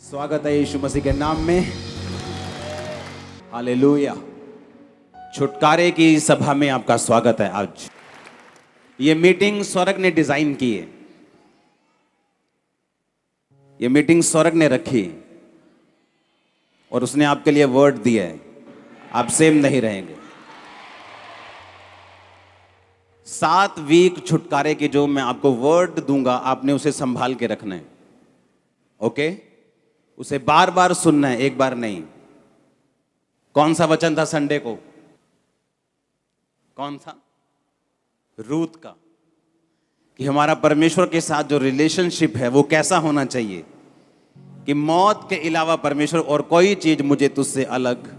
स्वागत है यीशु मसीह के नाम में। हालेलुया। छुटकारे की सभा में आपका स्वागत है। आज ये मीटिंग स्वर्ग ने डिजाइन की है, ये मीटिंग स्वर्ग ने रखी और उसने आपके लिए वर्ड दिया है। आप सेम नहीं रहेंगे। 7 वीक छुटकारे के जो मैं आपको वर्ड दूंगा, आपने उसे संभाल के रखना है। ओके? उसे बार बार सुनना है, एक बार नहीं। कौन सा वचन था संडे को? कौन सा? रूत का, कि हमारा परमेश्वर के साथ जो रिलेशनशिप है वो कैसा होना चाहिए कि मौत के अलावा परमेश्वर और कोई चीज मुझे तुझसे अलग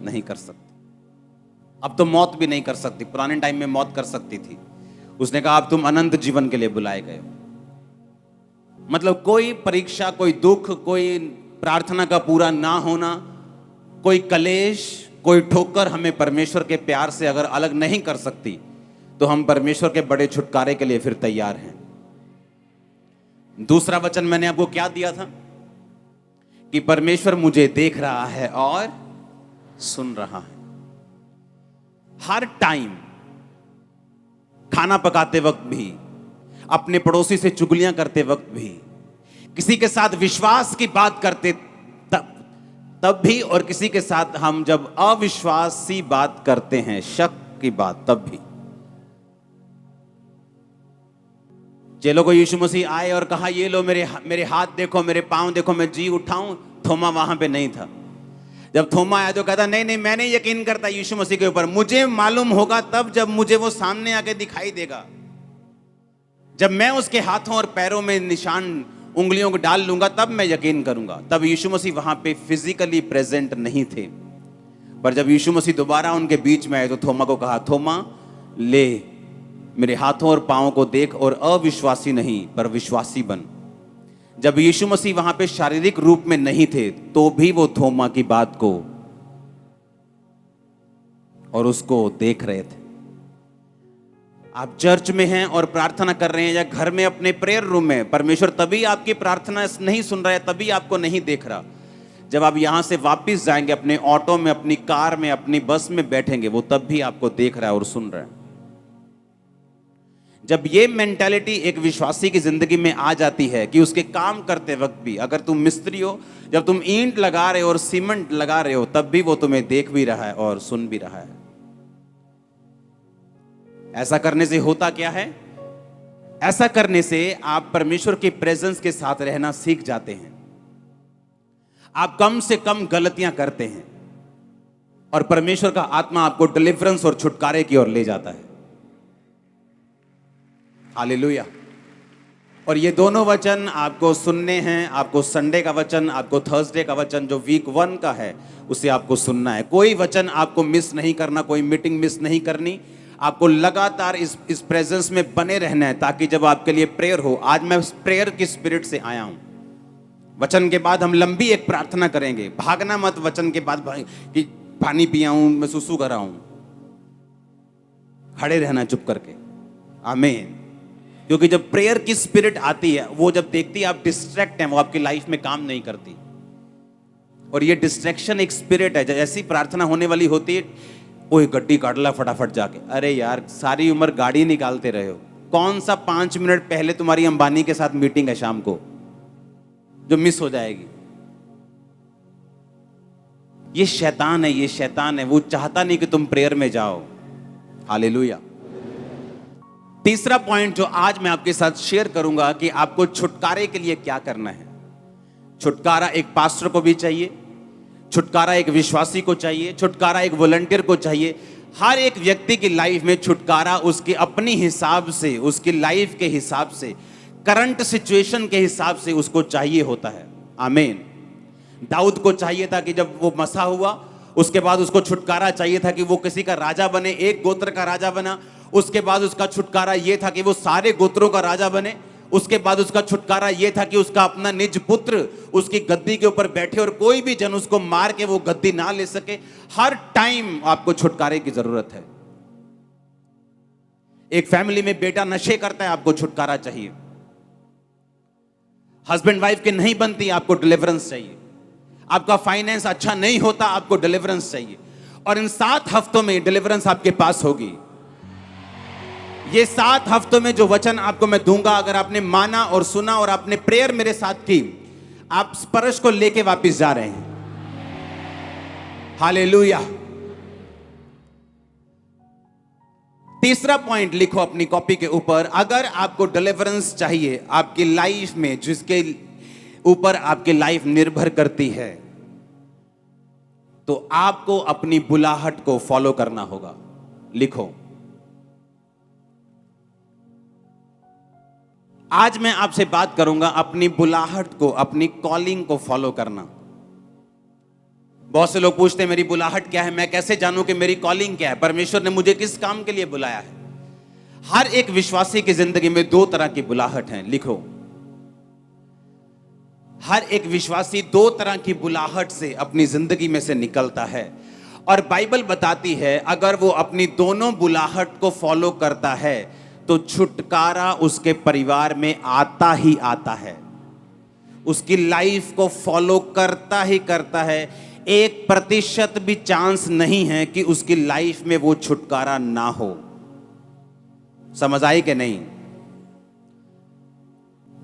नहीं कर सकती। अब तो मौत भी नहीं कर सकती, पुराने टाइम में मौत कर सकती थी। उसने कहा अब तुम अनंत जीवन के लिए बुलाए गए हो। मतलब कोई परीक्षा, कोई दुख, कोई प्रार्थना का पूरा ना होना, कोई कलेश, कोई ठोकर हमें परमेश्वर के प्यार से अगर अलग नहीं कर सकती, तो हम परमेश्वर के बड़े छुटकारे के लिए फिर तैयार हैं। दूसरा वचन मैंने आपको क्या दिया था कि परमेश्वर मुझे देख रहा है और सुन रहा है। हर टाइम, खाना पकाते वक्त भी, अपने पड़ोसी से चुगलियां करते वक्त भी, किसी के साथ विश्वास की बात करते तब भी, और किसी के साथ हम जब अविश्वासी बात करते हैं, शक की बात, तब भी। चेलों को यीशु मसीह आए और कहा ये लो मेरे हाथ देखो, मेरे पांव देखो, मैं जी उठाऊं। थोमा वहां पे नहीं था। जब थोमा आया तो कहता नहीं मैं नहीं यकीन करता यीशु मसीह के ऊपर, मुझे मालूम होगा तब जब मुझे वो सामने आके दिखाई देगा, जब मैं उसके हाथों और पैरों में निशान, उंगलियों को डाल लूंगा, तब मैं यकीन करूंगा। तब यीशु मसीह वहां पे फिजिकली प्रेजेंट नहीं थे, पर जब यीशु मसीह दोबारा उनके बीच में आए तो थोमा को कहा, थोमा ले मेरे हाथों और पांवों को देख और अविश्वासी नहीं पर विश्वासी बन। जब यीशु मसीह वहां पे शारीरिक रूप में नहीं थे तो भी वो थोमा की बात को और उसको देख रहे थे। आप चर्च में हैं और प्रार्थना कर रहे हैं, या घर में अपने प्रेयर रूम में, परमेश्वर तभी आपकी प्रार्थना नहीं सुन रहा है, तभी आपको नहीं देख रहा। जब आप यहां से वापस जाएंगे, अपने ऑटो में, अपनी कार में, अपनी बस में बैठेंगे, वो तब भी आपको देख रहा है और सुन रहा है। जब ये मेंटालिटी एक विश्वासी की जिंदगी में आ जाती है कि उसके काम करते वक्त भी, अगर तुम मिस्त्री हो, जब तुम ईंट लगा रहे हो और सीमेंट लगा रहे हो, तब भी वो तुम्हें देख भी रहा है और सुन भी रहा है। ऐसा करने से होता क्या है? ऐसा करने से आप परमेश्वर के प्रेजेंस के साथ रहना सीख जाते हैं। आप कम से कम गलतियां करते हैं और परमेश्वर का आत्मा आपको डिलीवरेंस और छुटकारे की ओर ले जाता है। हालेलुया। और ये दोनों वचन आपको सुनने हैं। आपको संडे का वचन, आपको थर्सडे का वचन जो वीक 1 का है, उसे आपको सुनना है। कोई वचन आपको मिस नहीं करना, कोई मीटिंग मिस नहीं करनी। आपको लगातार इस प्रेजेंस में बने रहना है, ताकि जब आपके लिए प्रेयर हो। आज मैं प्रेयर की स्पिरिट से आया हूं। वचन के बाद हम लंबी एक प्रार्थना करेंगे। भागना मत वचन के बाद कि पानी पिया हूं, मैं सुसु कर रहा हूं। खड़े रहना चुप करके। आमीन। क्योंकि जब प्रेयर की स्पिरिट आती है, वो जब देखती है आप डिस्ट्रैक्ट हैं, वो आपकी लाइफ में काम नहीं करती। और ये डिस्ट्रैक्शन एक स्पिरिट है। जैसी प्रार्थना होने वाली होती है, ओए गड्डी काट ला फटाफट जाके। अरे यार, सारी उम्र गाड़ी निकालते रहे हो। कौन सा 5 मिनट पहले तुम्हारी अंबानी के साथ मीटिंग है शाम को जो मिस हो जाएगी? ये शैतान है, ये शैतान है। वो चाहता नहीं कि तुम प्रेयर में जाओ। हालेलुया। तीसरा पॉइंट जो आज मैं आपके साथ शेयर करूंगा कि आपको छुटकारे के लिए क्या करना है। छुटकारा एक पास्टर को भी चाहिए, छुटकारा एक विश्वासी को चाहिए, छुटकारा एक वॉलंटियर को चाहिए। हर एक व्यक्ति की लाइफ में छुटकारा उसके अपनी हिसाब से, उसकी लाइफ के हिसाब से, करंट सिचुएशन के हिसाब से उसको चाहिए होता है। आमीन। दाऊद को चाहिए था कि जब वो मसा हुआ, उसके बाद उसको छुटकारा चाहिए था कि वो किसी का राजा बने, एक गोत्र का राजा बना। उसके बाद उसका छुटकारा ये था कि वो सारे गोत्रों का राजा बने। उसके बाद उसका छुटकारा ये था कि उसका अपना निज पुत्र उसकी गद्दी के ऊपर बैठे और कोई भी जन उसको मार के वो गद्दी ना ले सके। हर टाइम आपको छुटकारे की जरूरत है। एक फैमिली में बेटा नशे करता है, आपको छुटकारा चाहिए। हस्बैंड वाइफ की नहीं बनती, आपको डिलीवरेंस चाहिए। आपका फाइनेंस अच्छा नहीं होता, आपको डिलीवरेंस चाहिए। और इन 7 हफ्तों में डिलीवरेंस आपके पास होगी। ये 7 हफ्तों में जो वचन आपको मैं दूंगा, अगर आपने माना और सुना और आपने प्रेयर मेरे साथ की, आप स्पर्श को लेके वापस जा रहे हैं। हालेलुया। तीसरा पॉइंट लिखो अपनी कॉपी के ऊपर। अगर आपको डिलीवरेंस चाहिए आपकी लाइफ में, जिसके ऊपर आपकी लाइफ निर्भर करती है, तो आपको अपनी बुलाहट को फॉलो करना होगा। लिखो, आज मैं आपसे बात करूंगा अपनी बुलाहट को, अपनी कॉलिंग को फॉलो करना। बहुत से लोग पूछते हैं मेरी बुलाहट क्या है, मैं कैसे जानूं कि मेरी कॉलिंग क्या है, परमेश्वर ने मुझे किस काम के लिए बुलाया है। हर एक विश्वासी की जिंदगी में 2 तरह की बुलाहट है। लिखो, हर एक विश्वासी 2 तरह की बुलाहट से अपनी जिंदगी में से निकलता है। और बाइबल बताती है अगर वो अपनी दोनों बुलाहट को फॉलो करता है तो छुटकारा उसके परिवार में आता ही आता है। उसकी लाइफ को फॉलो करता ही करता है। 1% भी चांस नहीं है कि उसकी लाइफ में वो छुटकारा ना हो। समझ आई कि नहीं?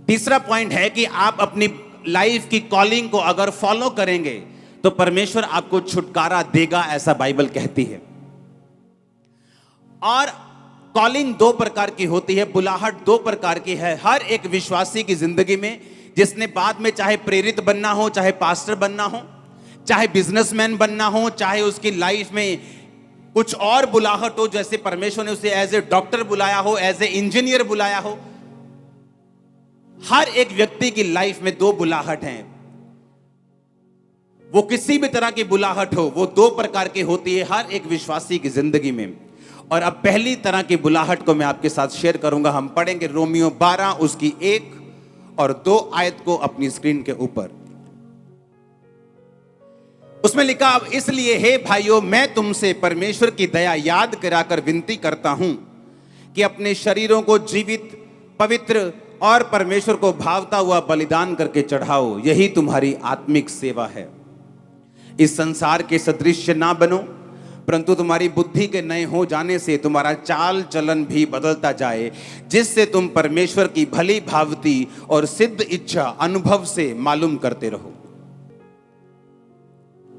तीसरा पॉइंट है कि आप अपनी लाइफ की कॉलिंग को अगर फॉलो करेंगे तो परमेश्वर आपको छुटकारा देगा, ऐसा बाइबल कहती है। और कॉलिंग 2 प्रकार की होती है, बुलाहट 2 प्रकार की है हर एक विश्वासी की जिंदगी में, जिसने बाद में चाहे प्रेरित बनना हो, चाहे पास्टर बनना हो, चाहे बिजनेसमैन बनना हो, चाहे उसकी लाइफ में कुछ और बुलाहट हो, जैसे परमेश्वर ने उसे एज ए डॉक्टर बुलाया हो, एज ए इंजीनियर बुलाया हो। हर एक व्यक्ति की लाइफ में 2 बुलाहट हैं। वो किसी भी तरह की बुलाहट हो, वो 2 प्रकार की होती है हर एक विश्वासी की जिंदगी में। और अब पहली तरह की बुलाहट को मैं आपके साथ शेयर करूंगा। हम पढ़ेंगे रोमियो 12 उसकी 1 और 2 आयत को अपनी स्क्रीन के ऊपर। उसमें लिखा, अब इसलिए हे भाइयों, मैं तुमसे परमेश्वर की दया याद कराकर विनती करता हूं कि अपने शरीरों को जीवित, पवित्र और परमेश्वर को भावता हुआ बलिदान करके चढ़ाओ, यही तुम्हारी आत्मिक सेवा है। इस संसार के सदृश ना बनो, परंतु तुम्हारी बुद्धि के नए हो जाने से तुम्हारा चाल चलन भी बदलता जाए, जिससे तुम परमेश्वर की भली भावती और सिद्ध इच्छा अनुभव से मालूम करते रहो।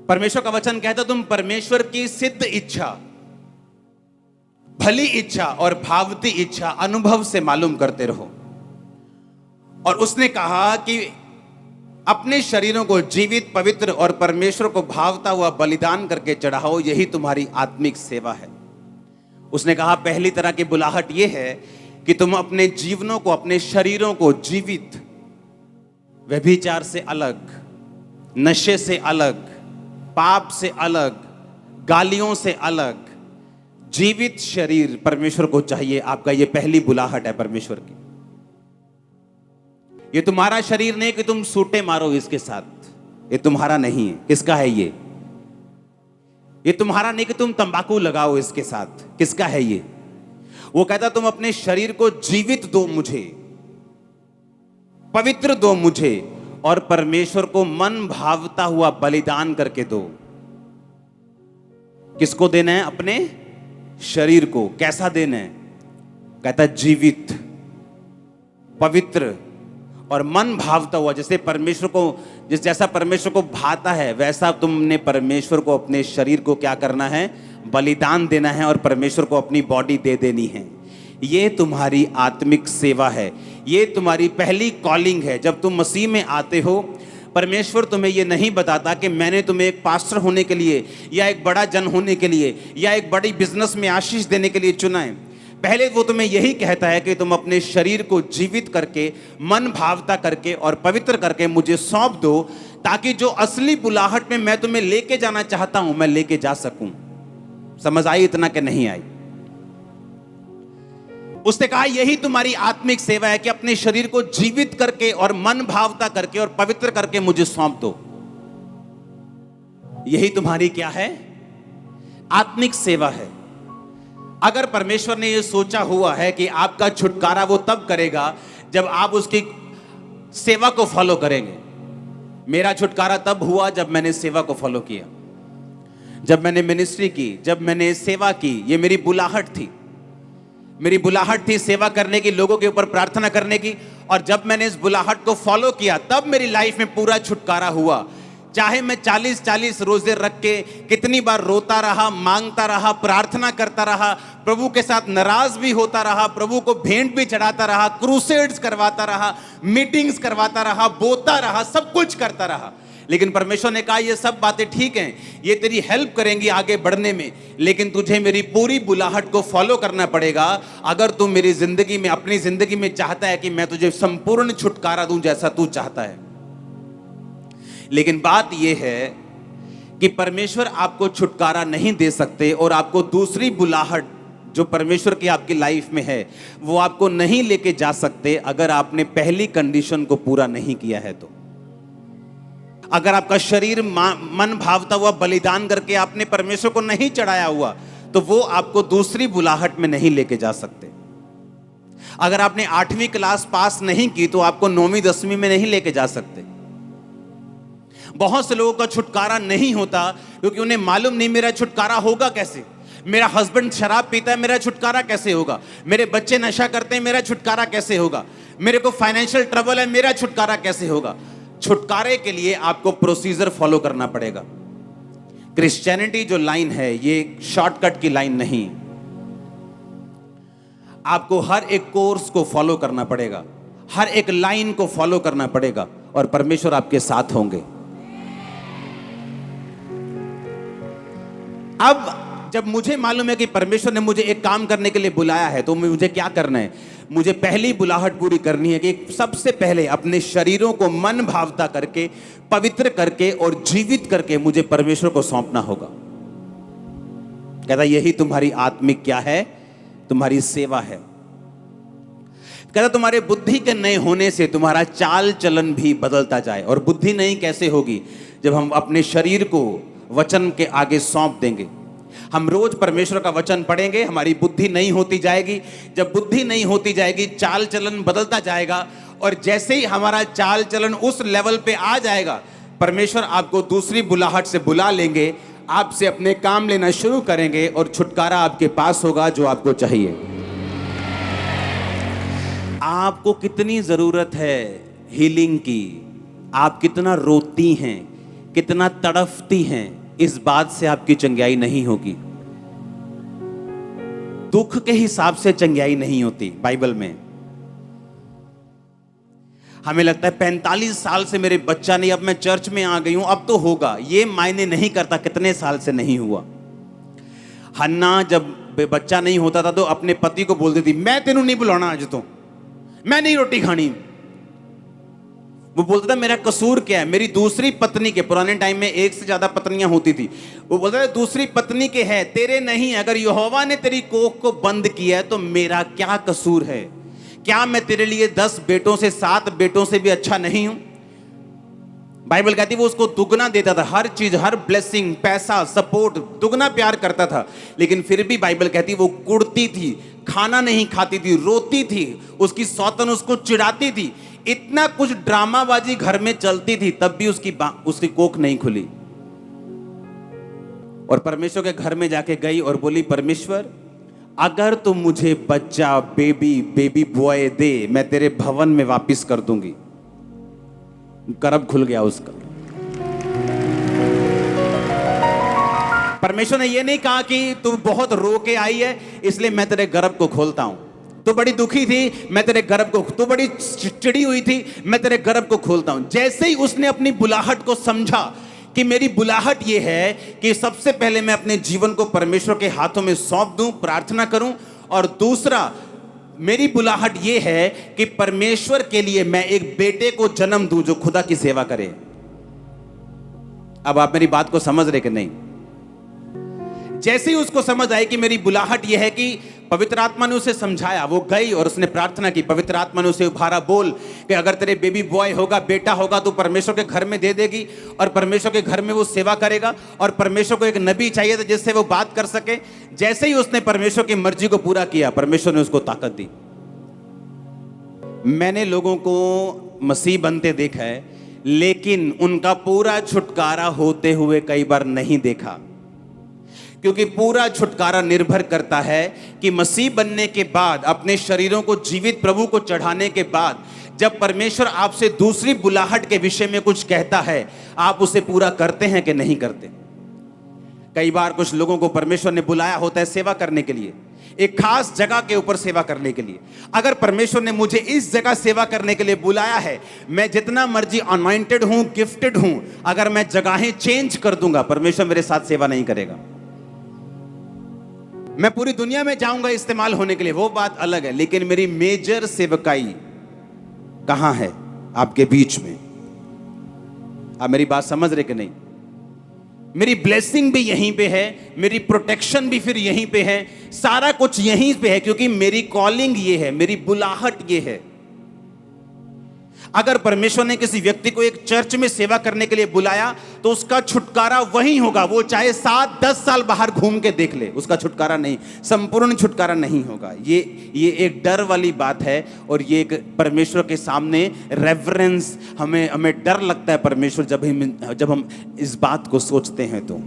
परमेश्वर का वचन कहता तुम परमेश्वर की सिद्ध इच्छा, भली इच्छा और भावती इच्छा अनुभव से मालूम करते रहो। और उसने कहा कि अपने शरीरों को जीवित, पवित्र और परमेश्वर को भावता हुआ बलिदान करके चढ़ाओ, यही तुम्हारी आत्मिक सेवा है। उसने कहा पहली तरह की बुलाहट यह है कि तुम अपने जीवनों को, अपने शरीरों को जीवित, व्यभिचार से अलग, नशे से अलग, पाप से अलग, गालियों से अलग, जीवित शरीर परमेश्वर को चाहिए। आपका ये पहली बुलाहट है परमेश्वर की। ये तुम्हारा शरीर नहीं कि तुम सूटे मारो इसके साथ, ये तुम्हारा नहीं है। किसका है ये? ये तुम्हारा नहीं कि तुम तंबाकू लगाओ इसके साथ। किसका है ये? वो कहता तुम अपने शरीर को जीवित दो मुझे, पवित्र दो मुझे, और परमेश्वर को मन भावता हुआ बलिदान करके दो। किसको देना है? अपने शरीर को। कैसा देना है? कहता जीवित, पवित्र और मन भावता हुआ। जैसे परमेश्वर को, जैसा परमेश्वर को भाता है, वैसा तुमने परमेश्वर को अपने शरीर को क्या करना है? बलिदान देना है और परमेश्वर को अपनी बॉडी दे देनी है। ये तुम्हारी आत्मिक सेवा है, ये तुम्हारी पहली कॉलिंग है। जब तुम मसीह में आते हो, परमेश्वर तुम्हें ये नहीं बताता कि मैंने तुम्हें एक पास्टर होने के लिए या एक बड़ा जन होने के लिए या एक बड़ी बिजनेस में आशीष देने के लिए चुना है। पहले वो तुम्हें यही कहता है कि तुम अपने शरीर को जीवित करके, मन भावता करके और पवित्र करके मुझे सौंप दो, ताकि जो असली बुलाहट में मैं तुम्हें लेके जाना चाहता हूं, मैं लेके जा सकूं। समझ आई इतना कि नहीं आई? उसने कहा यही तुम्हारी आत्मिक सेवा है कि अपने शरीर को जीवित करके और मन भावता करके और पवित्र करके मुझे सौंप दो। यही तुम्हारी क्या है? आत्मिक सेवा है। अगर परमेश्वर ने यह सोचा हुआ है कि आपका छुटकारा वो तब करेगा जब आप उसकी सेवा को फॉलो करेंगे। मेरा छुटकारा तब हुआ जब मैंने सेवा को फॉलो किया, जब मैंने मिनिस्ट्री की, जब मैंने सेवा की। ये मेरी बुलाहट थी, मेरी बुलाहट थी सेवा करने की, लोगों के ऊपर प्रार्थना करने की। और जब मैंने इस बुलाहट को फॉलो किया तब मेरी लाइफ में पूरा छुटकारा हुआ। चाहे मैं 40-40 रोजे रख के कितनी बार रोता रहा, मांगता रहा, प्रार्थना करता रहा, प्रभु के साथ नाराज भी होता रहा, प्रभु को भेंट भी चढ़ाता रहा, क्रूसेड्स करवाता रहा, मीटिंग्स करवाता रहा, बोता रहा, सब कुछ करता रहा, लेकिन परमेश्वर ने कहा ये सब बातें ठीक हैं, ये तेरी हेल्प करेंगी आगे बढ़ने में, लेकिन तुझे मेरी पूरी बुलाहट को फॉलो करना पड़ेगा अगर तू मेरी जिंदगी में, अपनी जिंदगी में चाहता है कि मैं तुझे संपूर्ण छुटकारा दूं जैसा तू चाहता है। लेकिन बात यह है कि परमेश्वर आपको छुटकारा नहीं दे सकते और आपको दूसरी बुलाहट जो परमेश्वर की आपकी लाइफ में है वो आपको नहीं लेके जा सकते अगर आपने पहली कंडीशन को पूरा नहीं किया है। तो अगर आपका शरीर मन भावता हुआ बलिदान करके आपने परमेश्वर को नहीं चढ़ाया हुआ तो वो आपको दूसरी बुलाहट में नहीं लेके जा सकते। अगर आपने 8वीं क्लास पास नहीं की तो आपको 9वीं 10वीं में नहीं लेके जा सकते। बहुत से लोगों का छुटकारा नहीं होता क्योंकि उन्हें मालूम नहीं मेरा छुटकारा होगा कैसे। मेरा हस्बैंड शराब पीता है, मेरा छुटकारा कैसे होगा। मेरे बच्चे नशा करते हैं, मेरा छुटकारा कैसे होगा। मेरे को फाइनेंशियल ट्रबल है, मेरा छुटकारा कैसे होगा। छुटकारे के लिए आपको प्रोसीजर फॉलो करना पड़ेगा। क्रिश्चियनिटी जो लाइन है ये शॉर्टकट की लाइन नहीं, आपको हर एक कोर्स को फॉलो करना पड़ेगा, हर एक लाइन को फॉलो करना पड़ेगा और परमेश्वर आपके साथ होंगे। अब जब मुझे मालूम है कि परमेश्वर ने मुझे एक काम करने के लिए बुलाया है तो मुझे क्या करना है। मुझे पहली बुलाहट पूरी करनी है कि सबसे पहले अपने शरीरों को मन भावता करके, पवित्र करके और जीवित करके मुझे परमेश्वर को सौंपना होगा। कहता यही तुम्हारी आत्मिक क्या है, तुम्हारी सेवा है। कहता तुम्हारे बुद्धि के नए होने से तुम्हारा चाल चलन भी बदलता जाए। और बुद्धि नई कैसे होगी? जब हम अपने शरीर को वचन के आगे सौंप देंगे। हम रोज परमेश्वर का वचन पढ़ेंगे, हमारी बुद्धि नई होती जाएगी। जब बुद्धि नई होती जाएगी चाल चलन बदलता जाएगा और जैसे ही हमारा चाल चलन उस लेवल पे आ जाएगा परमेश्वर आपको दूसरी बुलाहट से बुला लेंगे, आपसे अपने काम लेना शुरू करेंगे और छुटकारा आपके पास होगा जो आपको चाहिए। आपको कितनी जरूरत है हीलिंग की, आप कितना रोती हैं, कितना तड़फती हैं, इस बात से आपकी चंगाई नहीं होगी। दुख के हिसाब से चंगाई नहीं होती। बाइबल में हमें लगता है 45 साल से मेरे बच्चा नहीं, अब मैं चर्च में आ गई हूं अब तो होगा। ये मायने नहीं करता कितने साल से नहीं हुआ। हन्ना जब बच्चा नहीं होता था तो अपने पति को बोलती थी मैं तेनू नहीं बुलाना, आज तो मैं नहीं रोटी खानी। वो बोलता था मेरा कसूर क्या है। मेरी दूसरी पत्नी के, पुराने टाइम में एक से ज्यादा पत्नियां होती थी, वो बोलता था दूसरी पत्नी के है, तेरे नहीं। अगर यहोवा ने तेरी कोख को बंद किया है तो मेरा क्या कसूर है? क्या मैं तेरे लिए 10 बेटों से 7 बेटों से भी अच्छा नहीं हूं? बाइबल कहती वो उसको दुगना देता था, हर चीज, हर ब्लेसिंग, पैसा, सपोर्ट, दुगना प्यार करता था। लेकिन फिर भी बाइबल कहती वो कुड़ती थी, खाना नहीं खाती थी, रोती थी, उसकी सौतन उसको चिढ़ाती थी, इतना कुछ ड्रामाबाजी घर में चलती थी, तब भी उसकी कोख नहीं खुली। और परमेश्वर के घर में जाके गई और बोली परमेश्वर अगर तुम मुझे बच्चा, बेबी बॉय दे, मैं तेरे भवन में वापस कर दूंगी। गर्भ खुल गया उसका। परमेश्वर ने यह नहीं कहा कि तू बहुत रो के आई है इसलिए मैं तेरे गर्भ को खोलता हूं। तू बड़ी दुखी थी, मैं तेरे गर्भ को, तू बड़ी चिड़ी हुई थी, मैं तेरे गर्भ को खोलता हूं। जैसे ही उसने अपनी बुलाहट को समझा कि मेरी बुलाहट यह है कि सबसे पहले मैं अपने जीवन को परमेश्वर के हाथों में सौंप दूं, प्रार्थना करूं, और दूसरा मेरी बुलाहट यह है कि परमेश्वर के लिए मैं एक बेटे को जन्म दूं जो खुदा की सेवा करे। अब आप मेरी बात को समझ रहे कि नहीं? जैसे ही उसको समझ आई कि मेरी बुलाहट यह है कि पवित्र आत्मा ने उसे समझाया, वो गई और उसने प्रार्थना की, पवित्र आत्मा ने उसे उभारा, बोल कि अगर तेरे बेबी बॉय होगा, बेटा होगा, तो परमेश्वर के घर में दे देगी और परमेश्वर के घर में वो सेवा करेगा। और परमेश्वर को एक नबी चाहिए था जिससे वो बात कर सके। जैसे ही उसने परमेश्वर की मर्जी को पूरा किया परमेश्वर ने उसको ताकत दी। मैंने लोगों को मसीह बनते देखा है, लेकिन उनका पूरा छुटकारा होते हुए कई बार नहीं देखा, क्योंकि पूरा छुटकारा निर्भर करता है कि मसीह बनने के बाद, अपने शरीरों को जीवित प्रभु को चढ़ाने के बाद, जब परमेश्वर आपसे दूसरी बुलाहट के विषय में कुछ कहता है, आप उसे पूरा करते हैं कि नहीं करते। कई बार कुछ लोगों को परमेश्वर ने बुलाया होता है सेवा करने के लिए, एक खास जगह के ऊपर सेवा करने के लिए। अगर परमेश्वर ने मुझे इस जगह सेवा करने के लिए बुलाया है, मैं जितना मर्जी अनॉइंटेड हूं, गिफ्टेड हूं, अगर मैं जगहें चेंज कर दूंगा, परमेश्वर मेरे साथ सेवा नहीं करेगा। मैं पूरी दुनिया में जाऊंगा इस्तेमाल होने के लिए, वो बात अलग है, लेकिन मेरी मेजर सेवकाई कहां है? आपके बीच में। आप मेरी बात समझ रहे कि नहीं? मेरी ब्लेसिंग भी यहीं पे है, मेरी प्रोटेक्शन भी फिर यहीं पे है, सारा कुछ यहीं पे है, क्योंकि मेरी कॉलिंग ये है, मेरी बुलाहट ये है। अगर परमेश्वर ने किसी व्यक्ति को एक चर्च में सेवा करने के लिए बुलाया, तो उसका छुटकारा वहीं होगा, वो चाहे 7-10 साल बाहर घूम के देख ले, उसका छुटकारा नहीं, संपूर्ण छुटकारा नहीं होगा। ये एक डर वाली बात है, और ये एक परमेश्वर के सामने रेवरेंस, हमें डर लगता है परमेश्वर जब हम इस बात को सोचते हैं। तो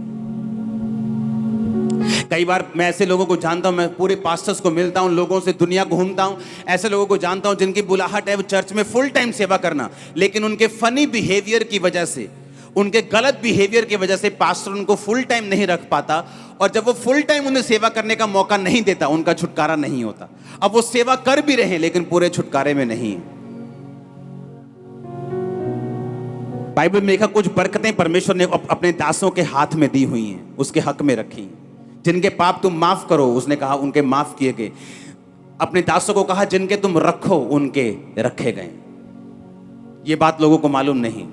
कई बार मैं ऐसे लोगों को जानता हूं, मैं पूरे पास्टर्स को मिलता हूं, लोगों से दुनिया घूमता हूं, ऐसे लोगों को जानता हूं जिनकी बुलाहट है वो चर्च में फुल टाइम सेवा करना, लेकिन उनके फनी बिहेवियर की वजह से, उनके गलत बिहेवियर की वजह से पास्टर उनको फुल टाइम नहीं रख पाता, और जब वो फुल टाइम उन्हें सेवा करने का मौका नहीं देता, उनका छुटकारा नहीं होता। अब वो सेवा कर भी रहे लेकिन पूरे छुटकारे में नहीं। बाइबल में लिखा कुछ बरकतें परमेश्वर ने अपने दासों के हाथ में दी हुई हैं, उसके हक में रखी। जिनके पाप तुम माफ करो, उसने कहा उनके माफ किए गए। अपने दासों को कहा जिनके तुम रखो उनके रखे गए। ये बात लोगों को मालूम नहीं।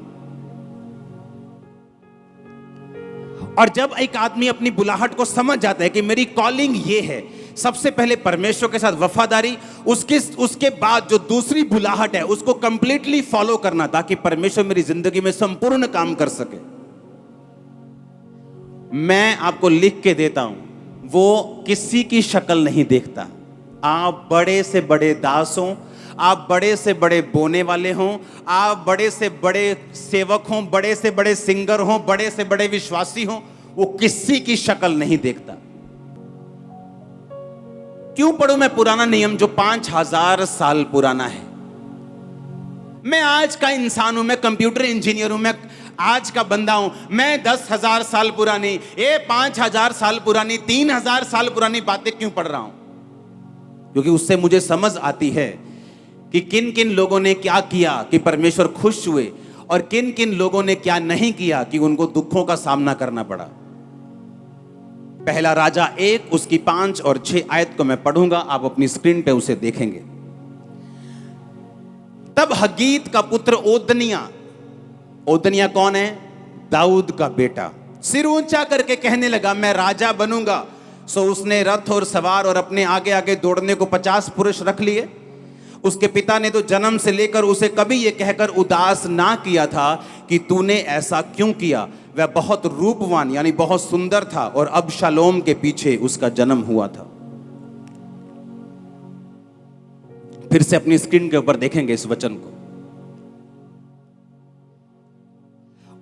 और जब एक आदमी अपनी बुलाहट को समझ जाता है कि मेरी कॉलिंग ये है, सबसे पहले परमेश्वर के साथ वफादारी, उसके बाद जो दूसरी बुलाहट है उसको कंप्लीटली फॉलो करना, ताकि परमेश्वर मेरी जिंदगी में संपूर्ण काम कर सके। मैं आपको लिख के देता हूं, वो किसी की शक्ल नहीं देखता। आप बड़े से बड़े दास हों, आप बड़े से बड़े बोने वाले हों, आप बड़े से बड़े सेवक हों, बड़े से बड़े सिंगर हों, बड़े से बड़े विश्वासी हों, वो किसी की शक्ल नहीं देखता। क्यों पढ़ूं मैं पुराना नियम जो 5000 साल पुराना है? मैं आज का इंसान हूं, मैं कंप्यूटर इंजीनियर हूं, मैं आज का बंदा हूं, मैं 10,000 साल पुरानी, 5,000 साल पुरानी, 3,000 साल पुरानी बातें क्यों पढ़ रहा हूं? क्योंकि उससे मुझे समझ आती है कि किन किन लोगों ने क्या किया कि परमेश्वर खुश हुए, और किन किन लोगों ने क्या नहीं किया कि उनको दुखों का सामना करना पड़ा। पहला राजा 1 उसकी 5 और 6 आयत को मैं पढ़ूंगा, आप अपनी स्क्रीन पे उसे देखेंगे। तब हगीत का पुत्र ओदनिया कौन है? दाऊद का बेटा, सिर ऊंचा करके कहने लगा मैं राजा बनूंगा। सो उसने रथ और सवार और अपने आगे आगे दौड़ने को 50 पुरुष रख लिए। उसके पिता ने तो जन्म से लेकर उसे कभी यह कहकर उदास ना किया था कि तूने ऐसा क्यों किया। वह बहुत रूपवान यानी बहुत सुंदर था, और अबशालोम के पीछे उसका जन्म हुआ था। फिर से अपनी स्क्रीन के ऊपर देखेंगे इस वचन को।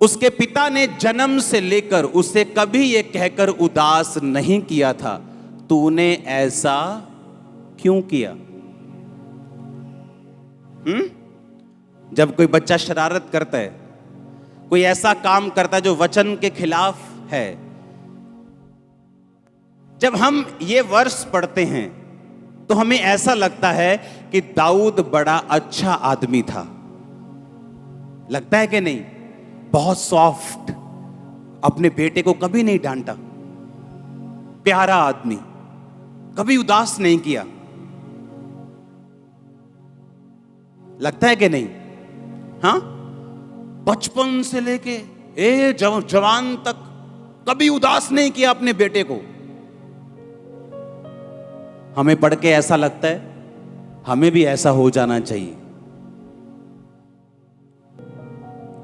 उसके पिता ने जन्म से लेकर उसे कभी यह कहकर उदास नहीं किया था, तूने ऐसा क्यों किया। जब कोई बच्चा शरारत करता है, कोई ऐसा काम करता है जो वचन के खिलाफ है, जब हम ये वर्ष पढ़ते हैं तो हमें ऐसा लगता है कि दाऊद बड़ा अच्छा आदमी था। लगता है कि नहीं? बहुत सॉफ्ट, अपने बेटे को कभी नहीं डांटा, प्यारा आदमी, कभी उदास नहीं किया। लगता है कि नहीं? हाँ, बचपन से लेके जवान तक कभी उदास नहीं किया अपने बेटे को। हमें पढ़ के ऐसा लगता है हमें भी ऐसा हो जाना चाहिए।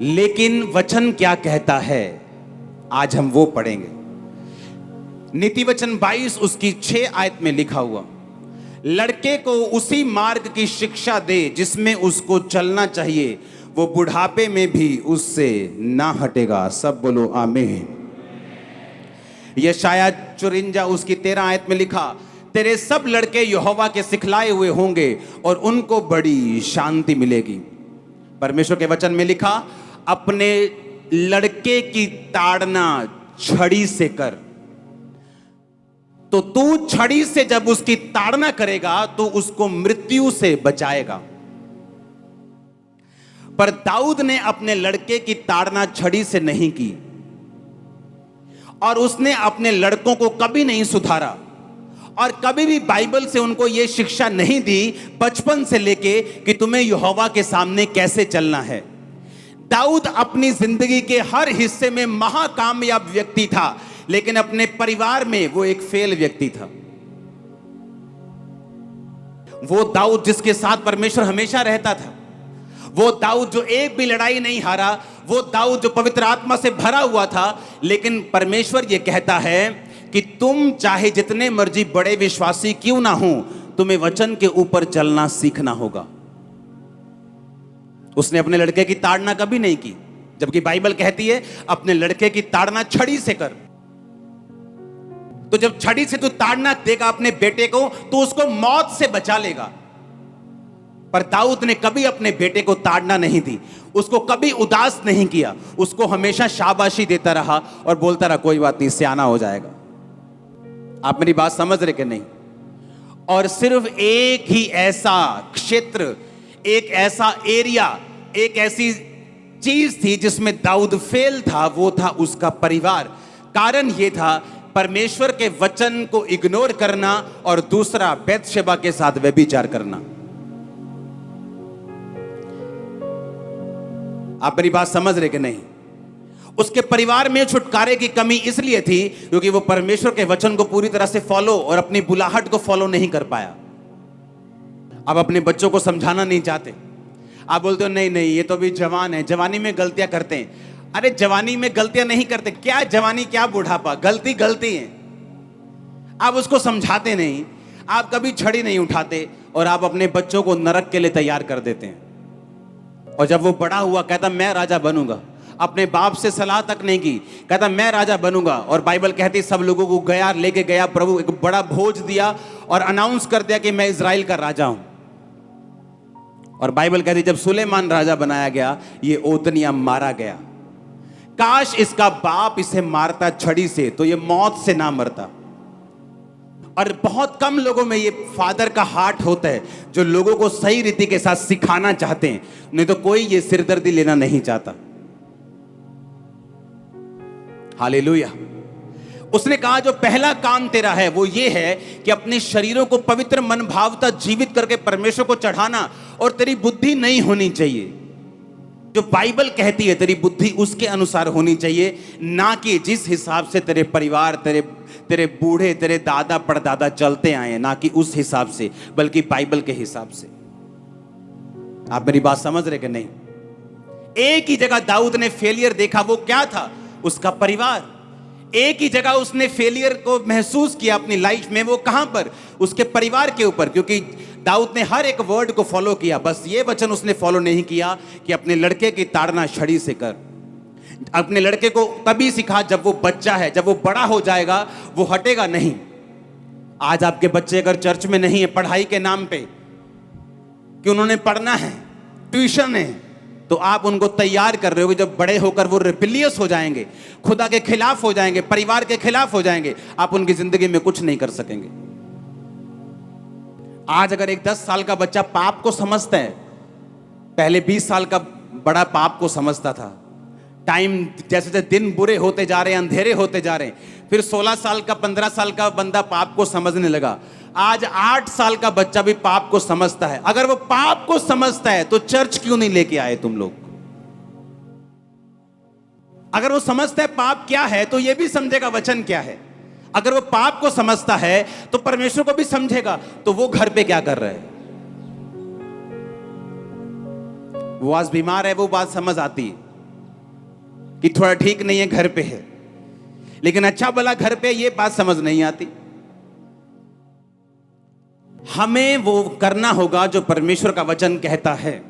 लेकिन वचन क्या कहता है, आज हम वो पढ़ेंगे। नीति वचन 22 उसकी 6 आयत में लिखा हुआ, लड़के को उसी मार्ग की शिक्षा दे जिसमें उसको चलना चाहिए, वो बुढ़ापे में भी उससे ना हटेगा। सब बोलो आमीन। यशायाह 54 उसकी 13 आयत में लिखा, तेरे सब लड़के यहोवा के सिखलाए हुए होंगे और उनको बड़ी शांति मिलेगी। परमेश्वर के वचन में लिखा, अपने लड़के की ताड़ना छड़ी से कर। तो तू छड़ी से जब उसकी ताड़ना करेगा तो उसको मृत्यु से बचाएगा। पर दाऊद ने अपने लड़के की ताड़ना छड़ी से नहीं की और उसने अपने लड़कों को कभी नहीं सुधारा और कभी भी बाइबल से उनको यह शिक्षा नहीं दी बचपन से लेके कि तुम्हें यहोवा के सामने कैसे चलना है। दाऊद अपनी जिंदगी के हर हिस्से में महाकामयाब व्यक्ति था, लेकिन अपने परिवार में वो एक फेल व्यक्ति था। वो दाऊद जिसके साथ परमेश्वर हमेशा रहता था, वो दाऊद जो एक भी लड़ाई नहीं हारा, वो दाऊद जो पवित्र आत्मा से भरा हुआ था। लेकिन परमेश्वर ये कहता है कि तुम चाहे जितने मर्जी बड़े विश्वासी क्यों ना हो, तुम्हें वचन के ऊपर चलना सीखना होगा। उसने अपने लड़के की ताड़ना कभी नहीं की, जबकि बाइबल कहती है अपने लड़के की ताड़ना छड़ी से कर। तो जब छड़ी से तू ताड़ना देगा अपने बेटे को तो उसको मौत से बचा लेगा। पर दाऊद ने कभी अपने बेटे को ताड़ना नहीं दी, उसको कभी उदास नहीं किया, उसको हमेशा शाबाशी देता रहा और बोलता रहा कोई बात नहीं, सियाना हो जाएगा। आप मेरी बात समझ रहे कि नहीं? और सिर्फ एक ही ऐसा क्षेत्र, एक ऐसा एरिया, एक ऐसी चीज थी जिसमें दाऊद फेल था, वो था उसका परिवार। कारण यह था परमेश्वर के वचन को इग्नोर करना और दूसरा बैतशेबा के साथ व्यभिचार करना। आप मेरी बात समझ रहे कि नहीं? उसके परिवार में छुटकारे की कमी इसलिए थी क्योंकि वो परमेश्वर के वचन को पूरी तरह से फॉलो और अपनी बुलाहट को फॉलो नहीं कर पाया। आप अपने बच्चों को समझाना नहीं चाहते, आप बोलते हो नहीं नहीं ये तो अभी जवान है, जवानी में गलतियां करते हैं। अरे जवानी में गलतियां नहीं करते, क्या जवानी क्या बुढ़ापा, गलती गलती है। आप उसको समझाते नहीं, आप कभी छड़ी नहीं उठाते और आप अपने बच्चों को नरक के लिए तैयार कर देते हैं। और जब वो बड़ा हुआ कहता मैं राजा बनूंगा, अपने बाप से सलाह तक नहीं की, कहता मैं राजा बनूंगा। और बाइबल कहती सब लोगों को गया लेके गया, प्रभु एक बड़ा भोज दिया और अनाउंस कर दिया कि मैं इजराइल का राजा हूं। और बाइबल कहती जब सुलेमान राजा बनाया गया, ये ओतनिया मारा गया। काश इसका बाप इसे मारता छड़ी से तो ये मौत से ना मरता। और बहुत कम लोगों में ये फादर का हार्ट होता है जो लोगों को सही रीति के साथ सिखाना चाहते हैं, नहीं तो कोई ये सिरदर्दी लेना नहीं चाहता। हालेलुया। उसने कहा जो पहला काम तेरा है वो ये है कि अपने शरीरों को पवित्र मन भावता जीवित करके परमेश्वर को चढ़ाना, और तेरी बुद्धि नहीं होनी चाहिए जो बाइबल कहती है, तेरी बुद्धि उसके अनुसार होनी चाहिए, ना कि जिस हिसाब से तेरे परिवार, तेरे बूढ़े, तेरे दादा परदादा चलते आए, ना कि उस हिसाब से, बल्कि बाइबल के हिसाब से। आप मेरी बात समझ रहे कि नहीं? एक ही जगह दाऊद ने फेलियर देखा, वो क्या था? उसका परिवार। एक ही जगह उसने फेलियर को महसूस किया अपनी लाइफ में, वो कहां पर? उसके परिवार के ऊपर। क्योंकि दाऊद ने हर एक वर्ड को फॉलो किया, बस ये वचन उसने फॉलो नहीं किया कि अपने लड़के की ताड़ना छड़ी से कर। अपने लड़के को तभी सिखा जब वो बच्चा है, जब वो बड़ा हो जाएगा वो हटेगा नहीं। आज आपके बच्चे अगर चर्च में नहीं है पढ़ाई के नाम पे कि उन्होंने पढ़ना है, ट्यूशन है, तो आप उनको तैयार कर रहे हो कि जब बड़े होकर वो रिबिलियस हो जाएंगे, खुदा के खिलाफ हो जाएंगे, परिवार के खिलाफ हो जाएंगे, आप उनकी जिंदगी में कुछ नहीं कर सकेंगे। आज अगर एक 10 साल का बच्चा पाप को समझता है, पहले 20 साल का बड़ा पाप को समझता था। टाइम जैसे जैसे दिन बुरे होते जा रहे हैं, अंधेरे होते जा रहे हैं, फिर 16 साल का 15 साल का बंदा पाप को समझने लगा। आज 8 साल का बच्चा भी पाप को समझता है। अगर वो पाप को समझता है तो चर्च क्यों नहीं लेके आए तुम लोग? अगर वो समझता है पाप क्या है तो ये भी समझेगा वचन क्या है। अगर वो पाप को समझता है तो परमेश्वर को भी समझेगा। तो वो घर पे क्या कर रहा है? वो आज बीमार है, वो बात समझ आती है कि थोड़ा ठीक नहीं है, घर पे है, लेकिन अच्छा भला घर पे ये बात समझ नहीं आती। हमें वो करना होगा जो परमेश्वर का वचन कहता है।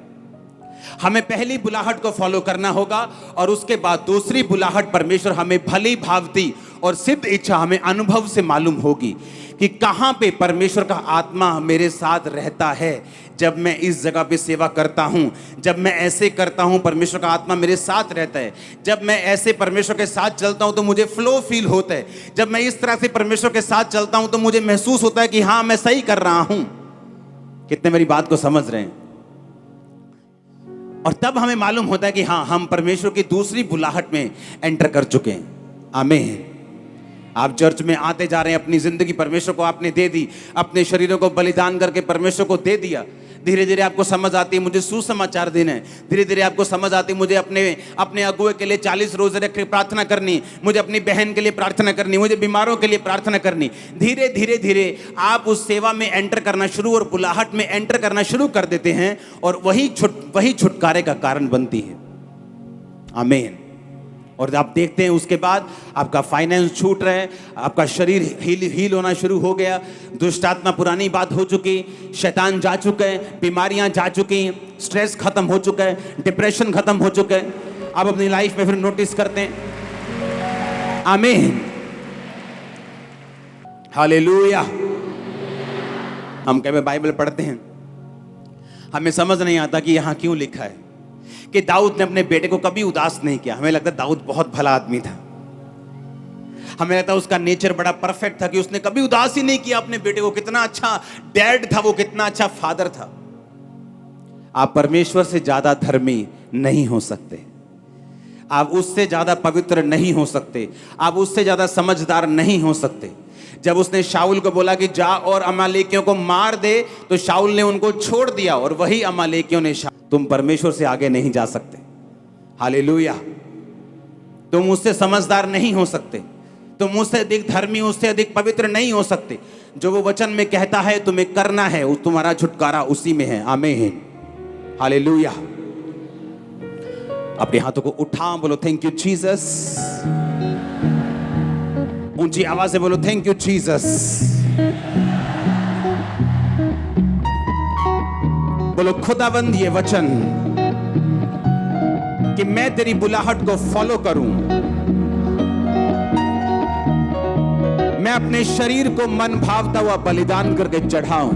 हमें पहली बुलाहट को फॉलो करना होगा और उसके बाद दूसरी बुलाहट परमेश्वर हमें भली भावती और सिद्ध इच्छा हमें अनुभव से मालूम होगी कि कहां पे परमेश्वर का आत्मा मेरे साथ रहता है। जब मैं इस जगह पे सेवा करता हूं, जब मैं ऐसे करता हूं, परमेश्वर का आत्मा मेरे साथ रहता है। जब मैं ऐसे परमेश्वर के साथ चलता हूं तो मुझे फ्लो फील होता है। जब मैं इस तरह से परमेश्वर के साथ चलता हूं तो मुझे महसूस होता है कि हां, मैं सही कर रहा हूं। कितने मेरी बात को समझ रहे हैं? और तब हमें मालूम होता है कि हाँ, हम परमेश्वर की दूसरी बुलाहट में एंटर कर चुके हैं। आमीन। आप चर्च में आते जा रहे हैं, अपनी जिंदगी परमेश्वर को आपने दे दी, अपने शरीरों को बलिदान करके परमेश्वर को दे दिया। धीरे धीरे आपको समझ आती है मुझे सुसमाचार देना है। धीरे धीरे आपको समझ आती है मुझे अपने अगुए के लिए 40 रोजे रख के प्रार्थना करनी, मुझे अपनी बहन के लिए प्रार्थना करनी, मुझे बीमारों के लिए प्रार्थना करनी। धीरे धीरे धीरे आप उस सेवा में एंटर करना शुरू और बुलाहट में एंटर करना शुरू कर देते हैं और वही छुटकारे का कारण बनती है। आमीन। और आप देखते हैं उसके बाद आपका फाइनेंस छूट रहा है, आपका शरीर हील होना शुरू हो गया, दुष्ट आत्मा पुरानी बात हो चुकी, शैतान जा चुका है, बीमारियां जा चुकी, स्ट्रेस खत्म हो चुका है, डिप्रेशन खत्म हो चुका है। आप अपनी लाइफ में फिर नोटिस करते हैं। आमीन। हालेलुया। हम कभी बाइबल पढ़ते हैं, हमें समझ नहीं आता कि यहां क्यों लिखा है कि दाऊद ने अपने बेटे को कभी उदास नहीं किया। हमें लगता है दाऊद बहुत भला आदमी था, हमें लगता है उसका नेचर बड़ा परफेक्ट था कि उसने कभी उदास ही नहीं किया अपने बेटे को। कितना अच्छा डैड था वो, कितना अच्छा फादर था। आप परमेश्वर से ज्यादा धर्मी नहीं हो सकते, आप उससे ज्यादा पवित्र नहीं हो सकते, आप उससे ज्यादा समझदार नहीं हो सकते। जब उसने शाऊल को बोला कि जा और अमालेकियों को मार दे, तो शाऊल ने उनको छोड़ दिया और वही अमालेकियों ने तुम परमेश्वर से आगे नहीं जा सकते। हालेलुया। तुम उससे समझदार नहीं हो सकते, तुम उससे अधिक धर्मी, उससे अधिक पवित्र नहीं हो सकते। जो वो वचन में कहता है तुम्हें करना है, तुम्हारा छुटकारा उसी में है। आमीन। हालेलुया। अपने हाथों को उठा, बोलो थैंक यू जीसस। ऊंची आवाज से बोलो थैंक यू जीसस। बोलो खुदाबंद ये वचन कि मैं तेरी बुलाहट को फॉलो करूं, मैं अपने शरीर को मन भावता हुआ बलिदान करके चढ़ाऊं,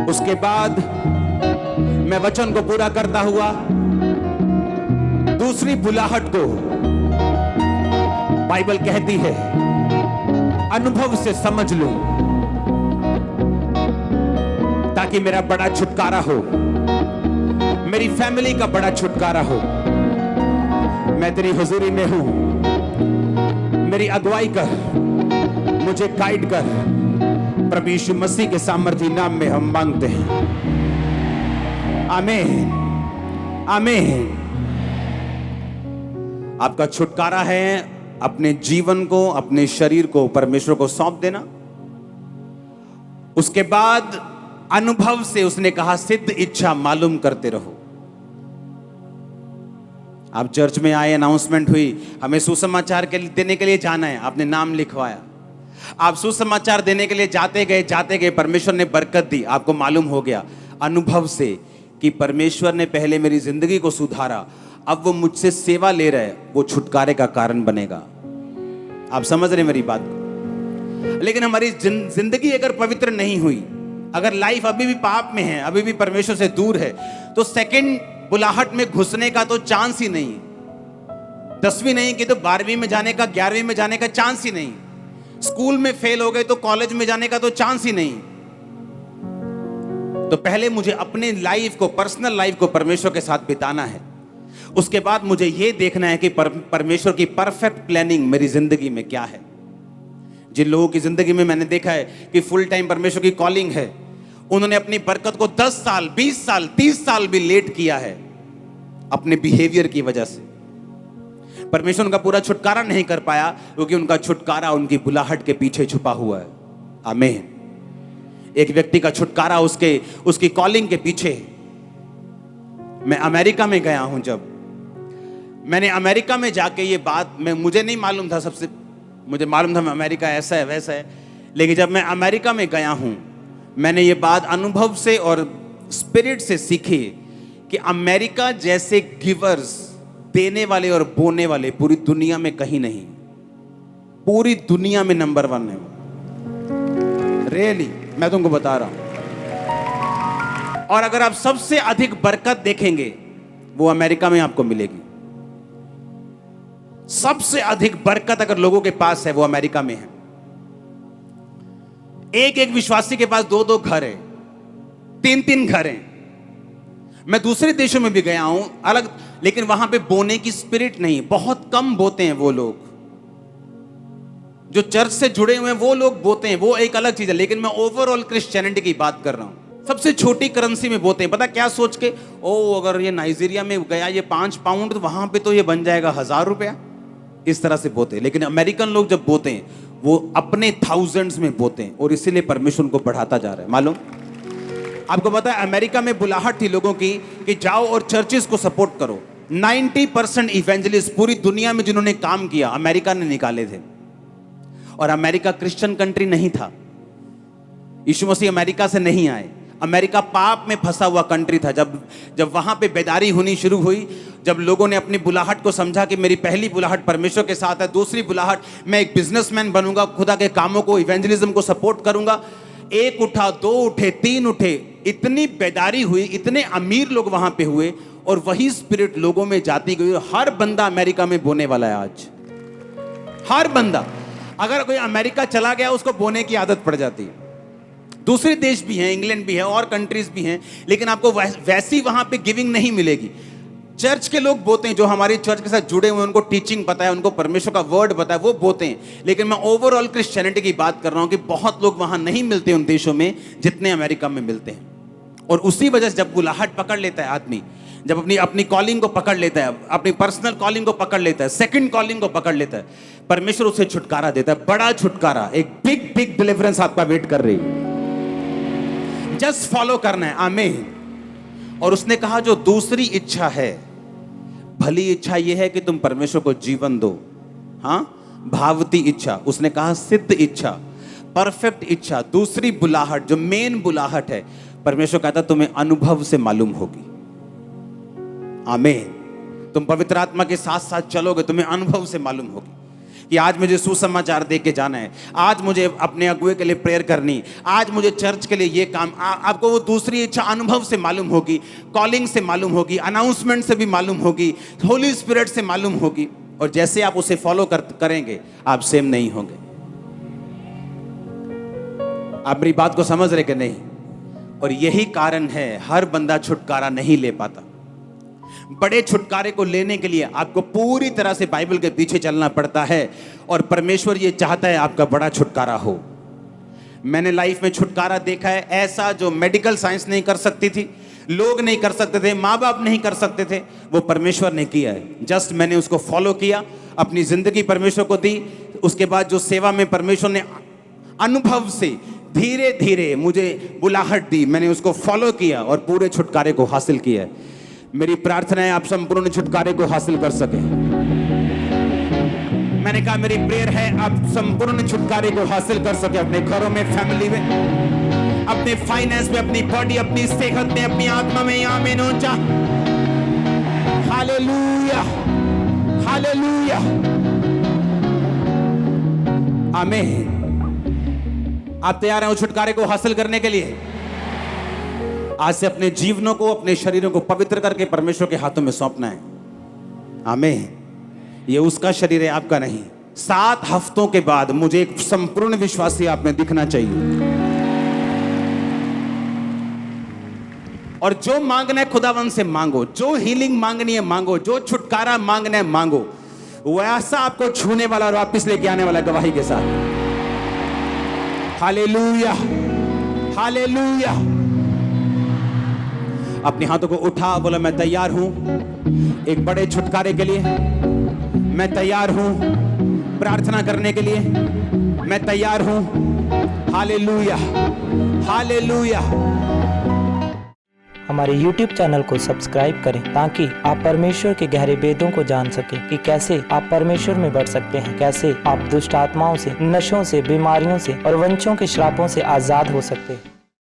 उसके बाद मैं वचन को पूरा करता हुआ दूसरी बुलाहट को, बाइबल कहती है, अनुभव से समझ लूं ताकि मेरा बड़ा छुटकारा हो, मेरी फैमिली का बड़ा छुटकारा हो। मैं तेरी हुजूरी में हूं, मेरी अगुवाई कर, मुझे गाइड कर। प्रभु यीशु मसीह के सामर्थी नाम में हम मांगते हैं। आमीन। आमीन। आपका छुटकारा है अपने जीवन को, अपने शरीर को परमेश्वर को सौंप देना। उसके बाद अनुभव से उसने कहा सिद्ध इच्छा मालूम करते रहो। आप चर्च में आए, अनाउंसमेंट हुई, हमें सुसमाचार देने के लिए जाना है, आपने नाम लिखवाया। आप सुसमाचार देने के लिए जाते गए, परमेश्वर ने बरकत दी। आपको मालूम हो गया अनुभव से कि परमेश्वर ने पहले मेरी जिंदगी को सुधारा, अब वो मुझसे सेवा ले रहे, वो छुटकारे का कारण बनेगा। आप समझ रहे मेरी बात को? लेकिन हमारी जिंदगी अगर पवित्र नहीं हुई, अगर लाइफ अभी भी पाप में है, अभी भी परमेश्वर से दूर है, तो सेकंड बुलाहट में घुसने का तो चांस ही नहीं। 10वीं नहीं की तो 12वीं में जाने का, 11वीं में जाने का चांस ही नहीं। स्कूल में फेल हो गए तो कॉलेज में जाने का तो चांस ही नहीं। तो पहले मुझे अपने लाइफ को, पर्सनल लाइफ को परमेश्वर के साथ बिताना है। उसके बाद मुझे यह देखना है कि परमेश्वर की परफेक्ट प्लानिंग मेरी जिंदगी में क्या है। जिन लोगों की जिंदगी में मैंने देखा है कि फुल टाइम परमेश्वर की कॉलिंग है, उन्होंने अपनी बरकत को 10 साल, 20 साल, 30 साल भी लेट किया है अपने बिहेवियर की वजह से। परमेश्वर उनका पूरा छुटकारा नहीं कर पाया क्योंकि उनका छुटकारा उनकी बुलाहट के पीछे छुपा हुआ है। आमीन। एक व्यक्ति का छुटकारा उसकी कॉलिंग के पीछे। मैं अमेरिका में गया हूं, जब मैंने अमेरिका में जाके ये बात, मुझे नहीं मालूम था, मुझे मालूम था अमेरिका ऐसा है वैसा है, लेकिन जब मैं अमेरिका में गया हूं, मैंने ये बात अनुभव से और स्पिरिट से सीखी कि अमेरिका जैसे गिवर्स, देने वाले और बोने वाले पूरी दुनिया में कहीं नहीं, पूरी दुनिया में नंबर 1 है। रियली मैं तुमको बता रहा हूं। और अगर आप सबसे अधिक बरकत देखेंगे वो अमेरिका में आपको मिलेगी। सबसे अधिक बरकत अगर लोगों के पास है वो अमेरिका में है। एक एक विश्वासी के पास 2-2 घर है, 3-3 घर हैं। मैं दूसरे देशों में भी गया हूं अलग, लेकिन वहां पे बोने की स्पिरिट नहीं, बहुत कम बोते हैं वो लोग। जो चर्च से जुड़े हुए हैं वो लोग बोते हैं, वो एक अलग चीज है। लेकिन मैं ओवरऑल क्रिश्चियनिटी की बात कर रहा हूं। सबसे छोटी करेंसी में बोते हैं, पता क्या सोच के, ओ अगर ये नाइजीरिया में गया ये 5 पाउंड, तो वहां पे तो ये बन जाएगा 1000 रुपया। इस तरह से बोते हैं। लेकिन अमेरिकन लोग जब बोते हैं वो अपने थाउजेंड्स में बोते हैं, और इसीलिए परमेश्वर को बढ़ाता जा रहा है। मालूम आपको पता है अमेरिका में बुलाहट थी लोगों की कि जाओ और चर्चेस को सपोर्ट करो। 90% इवेंजलिस्ट पूरी दुनिया में जिन्होंने काम किया अमेरिका ने निकाले थे। और अमेरिका क्रिश्चियन कंट्री नहीं था। यीशु मसीह अमेरिका से नहीं आए। अमेरिका पाप में फंसा हुआ कंट्री था। जब वहां पे बेदारी होनी शुरू हुई, जब लोगों ने अपनी बुलाहट को समझा कि मेरी पहली बुलाहट परमेश्वर के साथ है, दूसरी बुलाहट मैं एक बिजनेसमैन बनूंगा, खुदा के कामों को, इवेंजलिज्म को सपोर्ट करूंगा। 1 उठा, 2 उठे, 3 उठे, इतनी बेदारी हुई, इतने अमीर लोग वहां पे हुए, और वही स्पिरिट लोगों में जाती गई। हर बंदा अमेरिका में बोने वाला है आज। हर बंदा, अगर कोई अमेरिका चला गया उसको बोने की आदत पड़ जाती है। दूसरे देश भी हैं, इंग्लैंड भी है और कंट्रीज भी हैं, लेकिन आपको वैसी वहां पे गिविंग नहीं मिलेगी। चर्च के लोग बोते हैं, जो हमारी चर्च के साथ जुड़े हुए हैं, उनको टीचिंग पता है, उनको परमेश्वर का वर्ड पता है, वो बोते हैं। लेकिन मैं ओवरऑल क्रिश्चियनिटी की बात कर रहा हूं कि बहुत लोग वहां नहीं मिलते उन देशों में जितने अमेरिका में मिलते हैं। और उसी वजह से जब बुलाहट पकड़ लेता है आदमी, जब अपनी कॉलिंग को पकड़ लेता है, अपनी पर्सनल कॉलिंग को पकड़ लेता है, सेकंड कॉलिंग को पकड़ लेता है, परमेश्वर उसे छुटकारा देता है। बड़ा छुटकारा, एक बिग बिग डिलीवरेंस आपका वेट कर रही है। जस्ट फॉलो करना है। आमीन। और उसने कहा जो दूसरी इच्छा है, भली इच्छा यह है कि तुम परमेश्वर को जीवन दो। हाँ, भावती इच्छा, उसने कहा सिद्ध इच्छा, परफेक्ट इच्छा, दूसरी बुलाहट जो मेन बुलाहट है, परमेश्वर कहता तुम्हें अनुभव से मालूम होगी। आमीन। तुम पवित्र आत्मा के साथ साथ चलोगे, तुम्हें अनुभव से मालूम होगी कि आज मुझे सुसमाचार दे के जाना है, आज मुझे अपने अगुए के लिए प्रेयर करनी, आज मुझे चर्च के लिए ये काम। आपको वो दूसरी इच्छा अनुभव से मालूम होगी, कॉलिंग से मालूम होगी, अनाउंसमेंट से भी मालूम होगी, होली स्पिरिट से मालूम होगी। और जैसे आप उसे फॉलो करेंगे आप सेम नहीं होंगे। आप मेरी बात को समझ रहे कि नहीं? और यही कारण है हर बंदा छुटकारा नहीं ले पाता। बड़े छुटकारे को लेने के लिए आपको पूरी तरह से बाइबल के पीछे चलना पड़ता है, और परमेश्वर ये चाहता है आपका बड़ा छुटकारा हो। मैंने लाइफ में छुटकारा देखा है ऐसा जो मेडिकल साइंस नहीं कर सकती थी, लोग नहीं कर सकते थे, माँ बाप नहीं कर सकते थे, वो परमेश्वर ने किया है। जस्ट मैंने उसको फॉलो किया, अपनी जिंदगी परमेश्वर को दी। उसके बाद जो सेवा में परमेश्वर ने अनुभव से धीरे धीरे मुझे बुलाहट दी, मैंने उसको फॉलो किया और पूरे छुटकारे को हासिल किया है। मेरी प्रार्थना है आप संपूर्ण छुटकारे को हासिल कर सके। मैंने कहा मेरी प्रेयर है आप संपूर्ण छुटकारे को हासिल कर सके, अपने घरों में, फैमिली में, अपने फाइनेंस में, अपनी बॉडी, अपनी सेहत में, अपनी आत्मा में। आमीन। ऊंचा हालेलुया, हालेलुया, आमीन। आप तैयार हैं उस छुटकारे को हासिल करने के लिए? आज से अपने जीवनों को, अपने शरीरों को पवित्र करके परमेश्वर के हाथों में सौंपना है। आमीन। ये उसका शरीर है, आपका नहीं। 7 हफ्तों के बाद मुझे एक संपूर्ण विश्वासी आप में दिखना चाहिए। और जो मांगना है खुदावन से मांगो, जो हीलिंग मांगनी है मांगो, जो छुटकारा मांगना है मांगो, वैसा आपको छूने वाला और वापस लेके आने वाला गवाही के साथ। Hallelujah, hallelujah. अपने हाथों को उठा, बोला मैं तैयार हूं एक बड़े छुटकारे के लिए, मैं तैयार हूं प्रार्थना करने के लिए, मैं तैयार हूं। Hallelujah, hallelujah. हमारे YouTube चैनल को सब्सक्राइब करें ताकि आप परमेश्वर के गहरे वेदों को जान सकें कि कैसे आप परमेश्वर में बढ़ सकते हैं, कैसे आप दुष्ट आत्माओं से, नशों से, बीमारियों से और वंशों के श्रापों से आजाद हो सकते हैं।